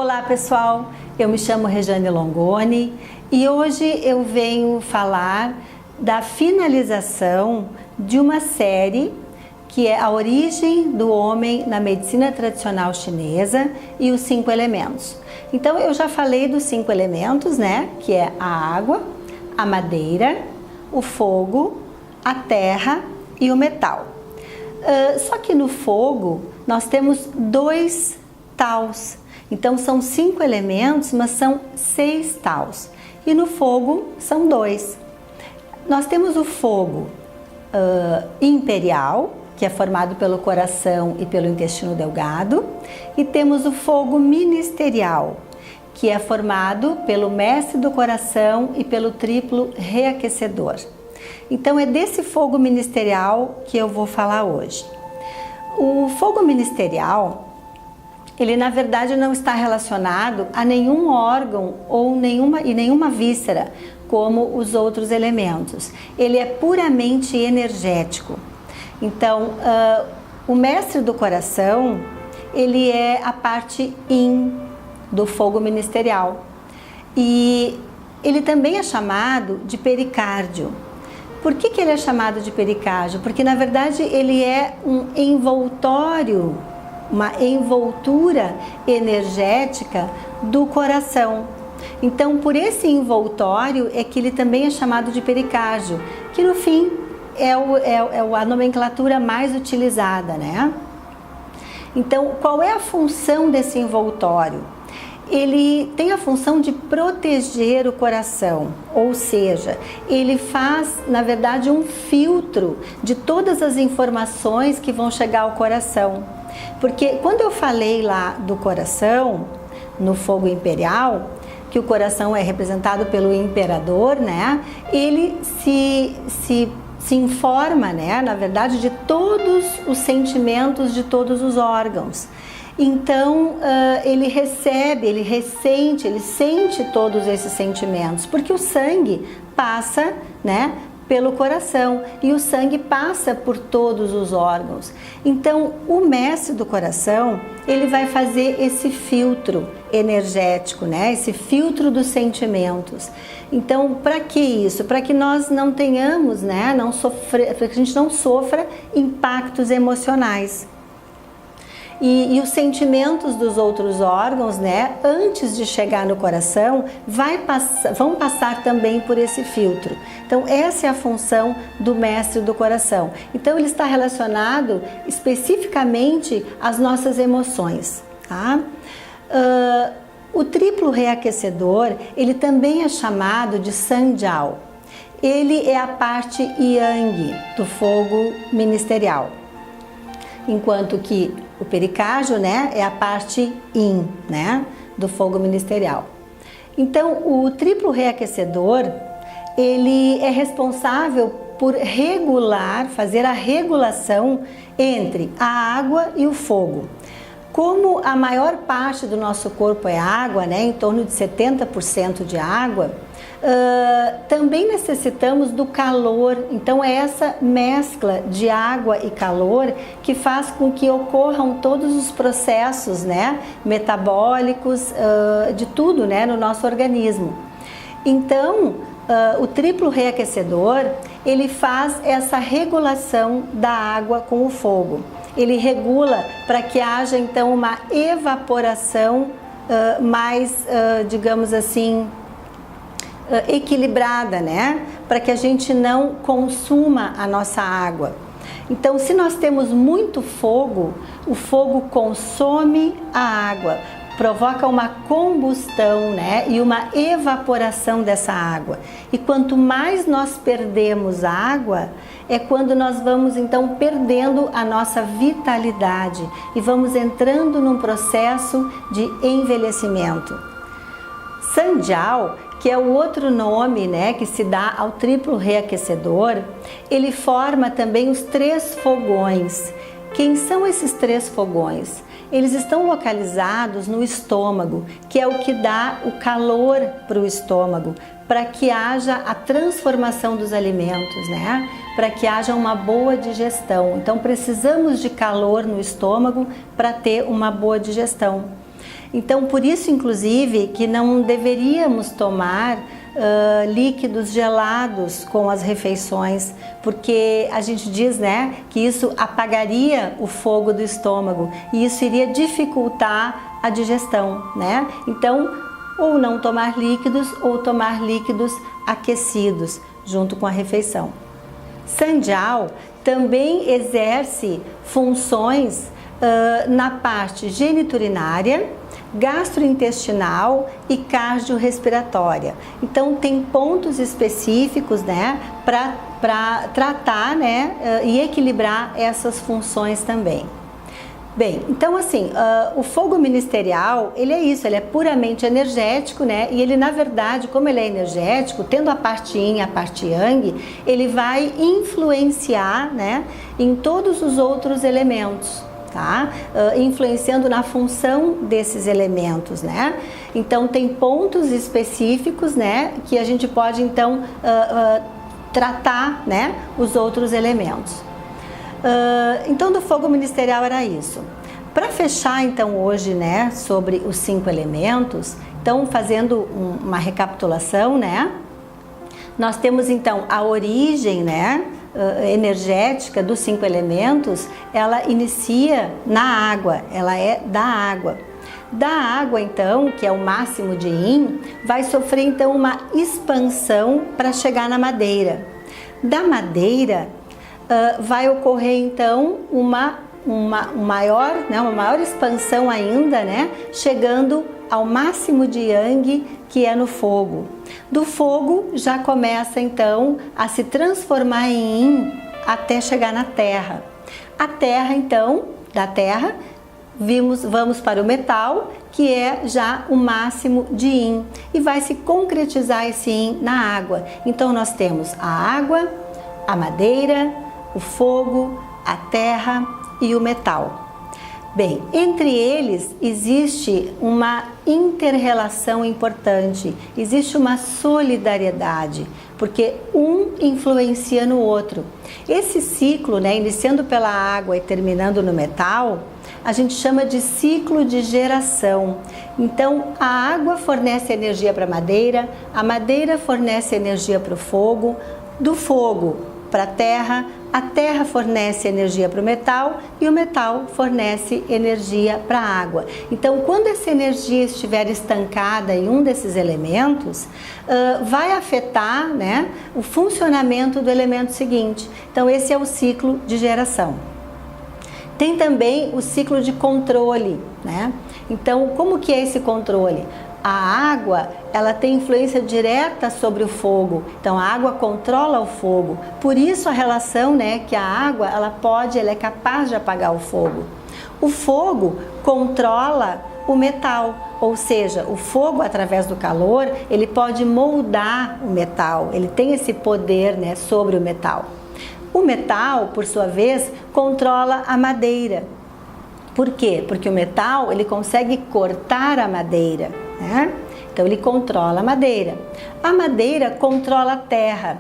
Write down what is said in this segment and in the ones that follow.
Olá pessoal, eu me chamo Regiane Longoni e hoje eu venho falar da finalização de uma série que é a origem do homem na medicina tradicional chinesa e os 5 elementos. Então eu já falei dos 5 elementos, né? Que é a água, a madeira, o fogo, a terra e o metal. Só que no fogo nós temos 2 taus. Então são 5 elementos, mas são 6 taus. E no fogo são 2. Nós temos o fogo imperial, que é formado pelo coração e pelo intestino delgado. E temos o fogo ministerial, que é formado pelo mestre do coração e pelo triplo reaquecedor. Então é desse fogo ministerial que eu vou falar hoje. O fogo ministerial, ele na verdade não está relacionado a nenhum órgão ou nenhuma víscera, como os outros elementos. Ele é puramente energético. Então, o mestre do coração, ele é a parte yin do fogo ministerial. E ele também é chamado de pericárdio. Por que ele é chamado de pericárdio? Porque na verdade ele é um envoltório, uma envoltura energética do coração. Então, por esse envoltório é que ele também é chamado de pericárdio, que no fim é a nomenclatura mais utilizada, né? Então, qual é a função desse envoltório? Ele tem a função de proteger o coração, ou seja, ele faz, na verdade, um filtro de todas as informações que vão chegar ao coração. Porque quando eu falei lá do coração, no fogo imperial, que o coração é representado pelo imperador, né? Ele se informa, né? Na verdade, de todos os sentimentos de todos os órgãos. Então, ele recebe, ele ressente, ele sente todos esses sentimentos, porque o sangue passa, né, pelo coração e o sangue passa por todos os órgãos. Então, o mestre do coração, ele vai fazer esse filtro energético, né, esse filtro dos sentimentos. Então, para que isso? Para que nós não tenhamos, né, para que a gente não sofra impactos emocionais. E os sentimentos dos outros órgãos, né, antes de chegar no coração, vão passar também por esse filtro. Então, essa é a função do mestre do coração. Então, ele está relacionado especificamente às nossas emoções, tá? O triplo reaquecedor, ele também é chamado de Sanjiao. Ele é a parte yang do fogo ministerial. Enquanto que o pericárdio, né, é a parte yin, né, do fogo ministerial. Então, o triplo reaquecedor, ele é responsável por fazer a regulação entre a água e o fogo. Como a maior parte do nosso corpo é água, né, em torno de 70% de água, também necessitamos do calor. Então é essa mescla de água e calor que faz com que ocorram todos os processos, né, metabólicos, de tudo, né, no nosso organismo. Então o triplo reaquecedor, ele faz essa regulação da água com o fogo. Ele regula para que haja então uma evaporação mais, digamos assim, equilibrada, né? Para que a gente não consuma a nossa água. Então, se nós temos muito fogo, o fogo consome a água, provoca uma combustão, né? E uma evaporação dessa água. E quanto mais nós perdemos água, é quando nós vamos então perdendo a nossa vitalidade e vamos entrando num processo de envelhecimento. Sanjiao, que é o outro nome, né, que se dá ao triplo reaquecedor, ele forma também os 3 fogões. Quem são esses 3 fogões? Eles estão localizados no estômago, que é o que dá o calor para o estômago, para que haja a transformação dos alimentos, né? Para que haja uma boa digestão. Então precisamos de calor no estômago para ter uma boa digestão. Então, por isso, inclusive, que não deveríamos tomar líquidos gelados com as refeições, porque a gente diz, né, que isso apagaria o fogo do estômago e isso iria dificultar a digestão, né? Então, ou não tomar líquidos ou tomar líquidos aquecidos junto com a refeição. Sanjiao também exerce funções na parte geniturinária, gastrointestinal e cardiorrespiratória. Então tem pontos específicos, né, para tratar, né, e equilibrar essas funções também. Bem, então assim, o fogo ministerial, ele é isso, ele é puramente energético, né? E ele, na verdade, como ele é energético, tendo a parte yin e a parte yang, ele vai influenciar, né, em todos os outros elementos, tá? Influenciando na função desses elementos, né? Então tem pontos específicos, né, que a gente pode então tratar, né, os outros elementos. Então do fogo ministerial era isso. Para fechar então hoje, né, sobre os 5 elementos, então fazendo uma recapitulação, né, nós temos então a origem, né, energética dos 5 elementos, ela inicia na água, ela é da água. Da água então, que é o máximo de yin, vai sofrer então uma expansão para chegar na madeira. Da madeira vai ocorrer então uma maior expansão ainda, né, chegando ao máximo de yang, que é no fogo. Do fogo já começa então a se transformar em yin até chegar na terra. A terra então, da terra, vamos para o metal, que é já o máximo de yin, e vai se concretizar esse yin na água. Então nós temos a água, a madeira, o fogo, a terra e o metal. Bem, entre eles existe uma inter-relação importante, existe uma solidariedade, porque um influencia no outro. Esse ciclo, né, iniciando pela água e terminando no metal, a gente chama de ciclo de geração. Então, a água fornece energia para a madeira fornece energia para o fogo, do fogo para a terra fornece energia para o metal e o metal fornece energia para a água. Então, quando essa energia estiver estancada em um desses elementos, vai afetar, né, o funcionamento do elemento seguinte. Então, esse é o ciclo de geração. Tem também o ciclo de controle, né? Então, como que é esse controle? A água, ela tem influência direta sobre o fogo, então a água controla o fogo, por isso a relação, né, que a água, ela é capaz de apagar o fogo. O fogo controla o metal, ou seja, o fogo, através do calor, ele pode moldar o metal, ele tem esse poder, né, sobre o metal. O metal, por sua vez, controla a madeira. Por quê? Porque o metal, ele consegue cortar a madeira, né? Então ele controla a madeira. A madeira controla a terra.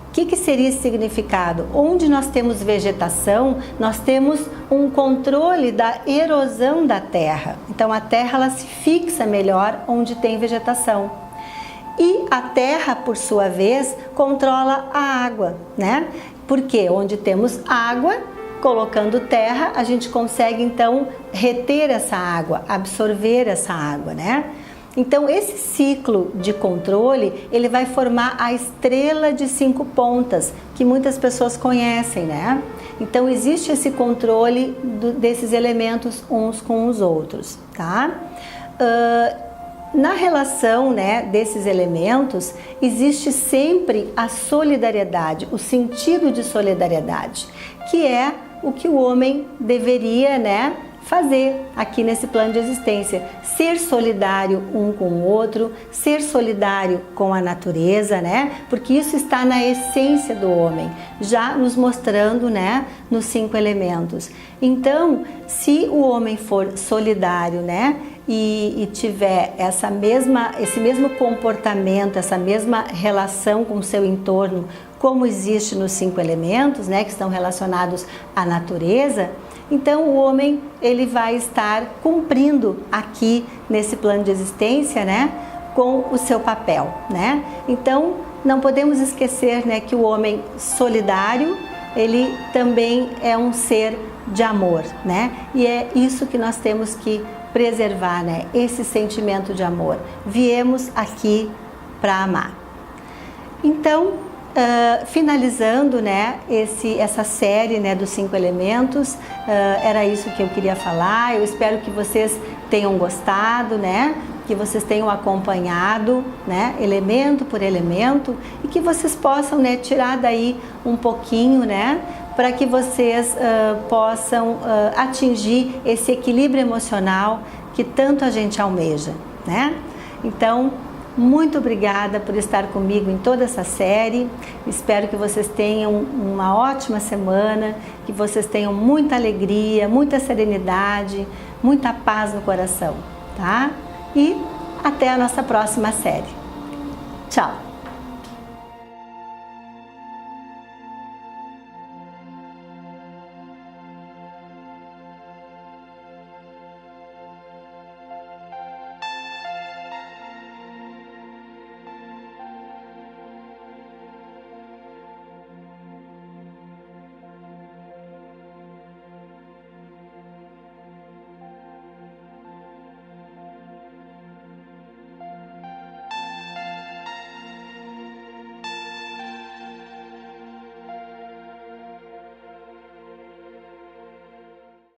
O que seria esse significado? Onde nós temos vegetação, nós temos um controle da erosão da terra. Então a terra, ela se fixa melhor onde tem vegetação. E a terra, por sua vez, controla a água, né? Porque onde temos água, colocando terra, a gente consegue então reter essa água, absorver essa água, né? Então esse ciclo de controle, ele vai formar a estrela de 5 pontas, que muitas pessoas conhecem, né? Então existe esse controle desses elementos uns com os outros, tá? Na relação, né, desses elementos, existe sempre a solidariedade, o sentido de solidariedade, que é o que o homem deveria, né, fazer aqui nesse plano de existência. Ser solidário um com o outro, ser solidário com a natureza, né, porque isso está na essência do homem, já nos mostrando, né, nos 5 elementos. Então, se o homem for solidário, né, e tiver esse mesmo comportamento, essa mesma relação com o seu entorno, como existe nos 5 elementos, né, que estão relacionados à natureza, Então o homem ele vai estar cumprindo aqui nesse plano de existência, né, com o seu papel, né? Então não podemos esquecer, né, que o homem solidário, ele também é um ser de amor, né? E é isso que nós temos que preservar, né? Esse sentimento de amor. Viemos aqui para amar. Então, finalizando, né, essa série, né, dos 5 elementos, era isso que eu queria falar. Eu espero que vocês tenham gostado, né, que vocês tenham acompanhado, né, elemento por elemento, e que vocês possam, né, tirar daí um pouquinho, né, para que vocês possam atingir esse equilíbrio emocional que tanto a gente almeja, né? Então, muito obrigada por estar comigo em toda essa série. Espero que vocês tenham uma ótima semana, que vocês tenham muita alegria, muita serenidade, muita paz no coração, tá? E até a nossa próxima série. Tchau!